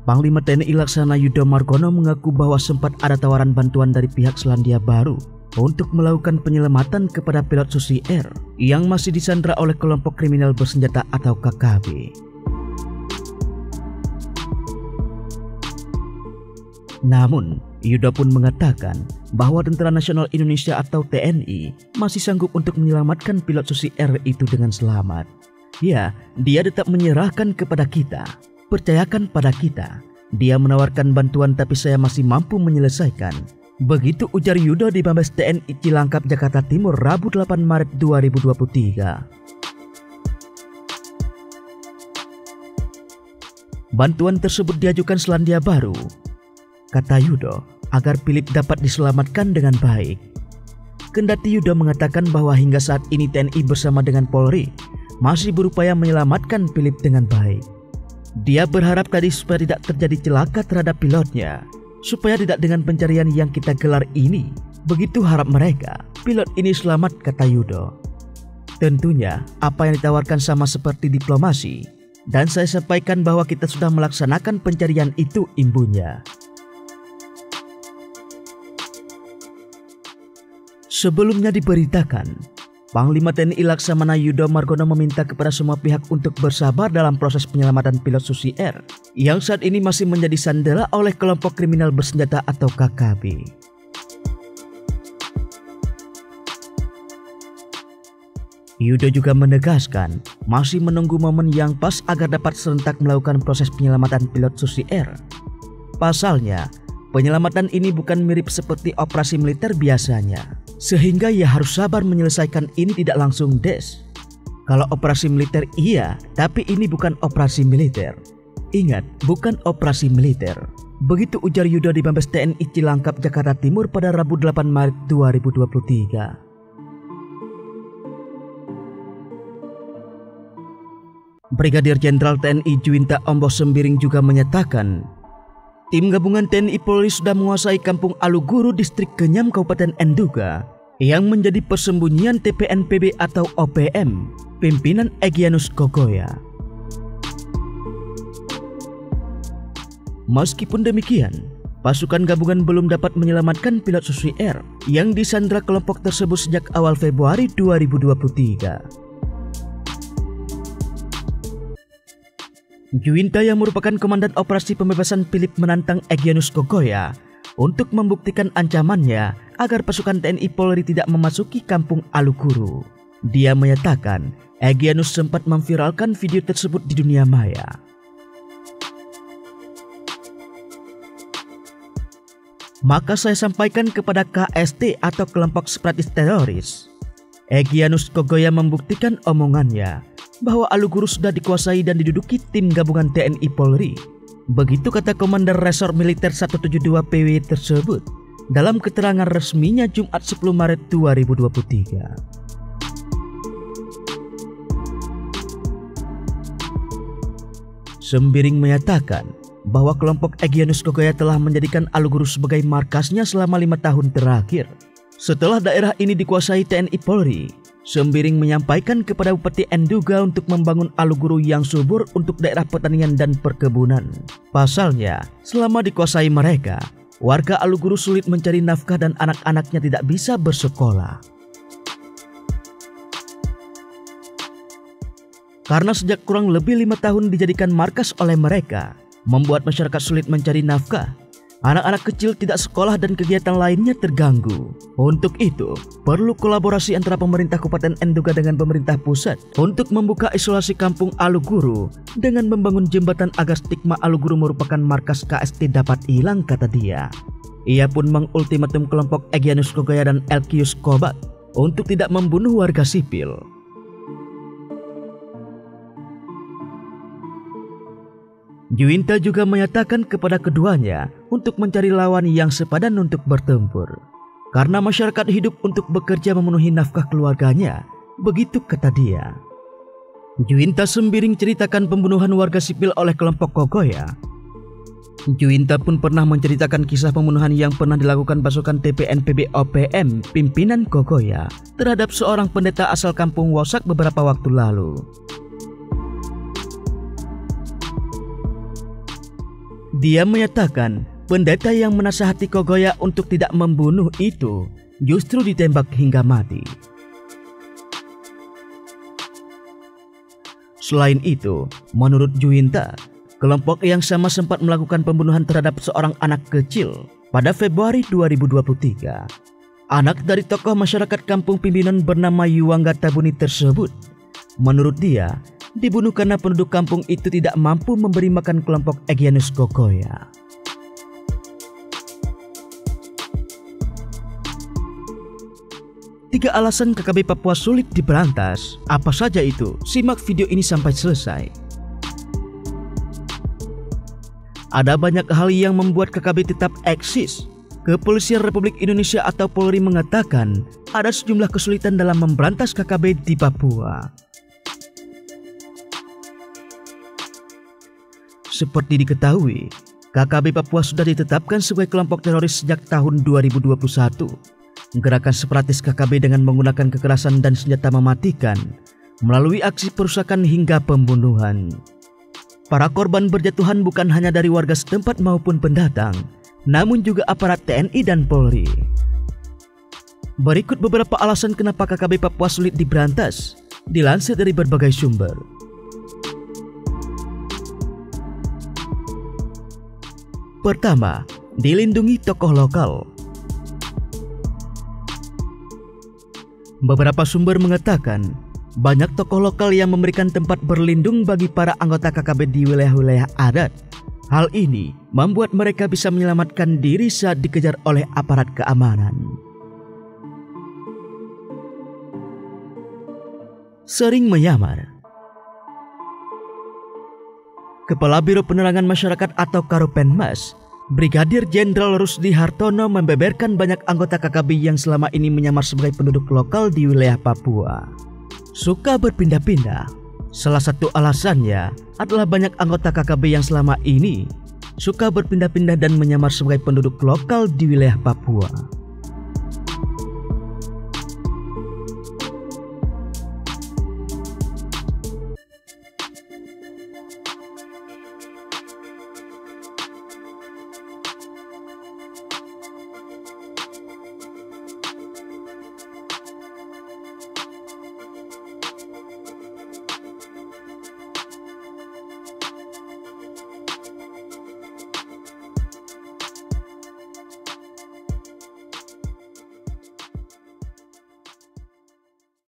Panglima TNI Laksana Yudo Margono mengaku bahwa sempat ada tawaran bantuan dari pihak Selandia Baru untuk melakukan penyelamatan kepada pilot Susi Air yang masih disandra oleh kelompok kriminal bersenjata atau KKB. Namun, Yudo pun mengatakan bahwa Tentara Nasional Indonesia atau TNI masih sanggup untuk menyelamatkan pilot Susi Air itu dengan selamat. Ya, dia tetap menyerahkan kepada kita. Percayakan pada kita. Dia menawarkan bantuan tapi saya masih mampu menyelesaikan. Begitu ujar Yudo di Mabes TNI Cilangkap, Jakarta Timur, Rabu 8 Maret 2023. Bantuan tersebut diajukan Selandia Baru, kata Yudo, agar Philip dapat diselamatkan dengan baik. Kendati Yudo mengatakan bahwa hingga saat ini TNI bersama dengan Polri masih berupaya menyelamatkan Philip dengan baik. Dia berharap tadi supaya tidak terjadi celaka terhadap pilotnya, supaya tidak dengan pencarian yang kita gelar ini. Begitu harap mereka, pilot ini selamat, kata Yudo. Tentunya apa yang ditawarkan sama seperti diplomasi, dan saya sampaikan bahwa kita sudah melaksanakan pencarian itu, imbunya. Sebelumnya diberitakan, Panglima TNI Laksamana Yudo Margono meminta kepada semua pihak untuk bersabar dalam proses penyelamatan pilot Susi Air yang saat ini masih menjadi sandera oleh kelompok kriminal bersenjata atau KKB. Yudo juga menegaskan masih menunggu momen yang pas agar dapat serentak melakukan proses penyelamatan pilot Susi Air. Pasalnya, penyelamatan ini bukan mirip seperti operasi militer biasanya, sehingga ia harus sabar menyelesaikan ini tidak langsung des. Kalau operasi militer iya, tapi ini bukan operasi militer. Ingat, bukan operasi militer. Begitu ujar Yudo di Mabes TNI Cilangkap, Jakarta Timur pada Rabu 8 Maret 2023. Brigadir Jenderal TNI Juwinta Ombo Sembiring juga menyatakan, tim gabungan TNI Polri sudah menguasai Kampung Aluguru, Distrik Kenyam, Kabupaten Enduga, yang menjadi persembunyian TPNPB atau OPM, pimpinan Egyanus Kogoya. Meskipun demikian, pasukan gabungan belum dapat menyelamatkan pilot Susi Air yang disandra kelompok tersebut sejak awal Februari 2023. Juwinta yang merupakan komandan operasi pembebasan Philip menantang Egyanus Kogoya untuk membuktikan ancamannya agar pasukan TNI Polri tidak memasuki Kampung Aluguru. Dia menyatakan Egyanus sempat memviralkan video tersebut di dunia maya. Maka saya sampaikan kepada KST atau kelompok separatis teroris. Egyanus Kogoya membuktikan omongannya bahwa Aluguru sudah dikuasai dan diduduki tim gabungan TNI Polri. Begitu kata Komander Resor Militer 172 PW tersebut dalam keterangan resminya Jumat 10 Maret 2023. Sembiring menyatakan bahwa kelompok Egyanus Kogoya telah menjadikan Aluguru sebagai markasnya selama 5 tahun terakhir. Setelah daerah ini dikuasai TNI Polri, Sembiring menyampaikan kepada Bupati Enduga untuk membangun Aluguru yang subur untuk daerah pertanian dan perkebunan. Pasalnya, selama dikuasai mereka, warga Aluguru sulit mencari nafkah dan anak-anaknya tidak bisa bersekolah. Karena sejak kurang lebih 5 tahun dijadikan markas oleh mereka, membuat masyarakat sulit mencari nafkah. Anak-anak kecil tidak sekolah dan kegiatan lainnya terganggu. Untuk itu, perlu kolaborasi antara pemerintah Kabupaten Enduga dengan pemerintah pusat untuk membuka isolasi Kampung Aluguru dengan membangun jembatan agar stigma Aluguru merupakan markas KST dapat hilang, kata dia. Ia pun mengultimatum kelompok Egyanus Kogoya dan Elkius Kobat untuk tidak membunuh warga sipil. Juwinta juga menyatakan kepada keduanya untuk mencari lawan yang sepadan untuk bertempur. Karena masyarakat hidup untuk bekerja memenuhi nafkah keluarganya, begitu kata dia. Juwinta Sembiring ceritakan pembunuhan warga sipil oleh kelompok Kogoya. Juwinta pun pernah menceritakan kisah pembunuhan yang pernah dilakukan pasukan TPNPB OPM pimpinan Kogoya terhadap seorang pendeta asal kampung Wosak beberapa waktu lalu. Dia menyatakan pendeta yang menasihati Kogoya untuk tidak membunuh itu justru ditembak hingga mati. Selain itu, menurut Juwinta, kelompok yang sama sempat melakukan pembunuhan terhadap seorang anak kecil pada Februari 2023. Anak dari tokoh masyarakat kampung pimpinan bernama Yuwangga Tabuni tersebut, menurut dia, dibunuh karena penduduk kampung itu tidak mampu memberi makan kelompok Egyanus Kogoya. Tiga alasan KKB Papua sulit diberantas. Apa saja itu? Simak video ini sampai selesai. Ada banyak hal yang membuat KKB tetap eksis. Kepolisian Republik Indonesia atau Polri mengatakan ada sejumlah kesulitan dalam memberantas KKB di Papua. Seperti diketahui, KKB Papua sudah ditetapkan sebagai kelompok teroris sejak tahun 2021. Gerakan separatis KKB dengan menggunakan kekerasan dan senjata mematikan melalui aksi perusakan hingga pembunuhan. Para korban berjatuhan bukan hanya dari warga setempat maupun pendatang, namun juga aparat TNI dan Polri. Berikut beberapa alasan kenapa KKB Papua sulit diberantas, dilansir dari berbagai sumber. Pertama, dilindungi tokoh lokal. Beberapa sumber mengatakan, banyak tokoh lokal yang memberikan tempat berlindung bagi para anggota KKB di wilayah-wilayah adat. Hal ini membuat mereka bisa menyelamatkan diri saat dikejar oleh aparat keamanan. Sering menyamar. Kepala Biro Penerangan Masyarakat atau Karopenmas, Brigadir Jenderal Rusdi Hartono membeberkan banyak anggota KKB yang selama ini menyamar sebagai penduduk lokal di wilayah Papua. Suka berpindah-pindah. Salah satu alasannya adalah banyak anggota KKB yang selama ini suka berpindah-pindah dan menyamar sebagai penduduk lokal di wilayah Papua.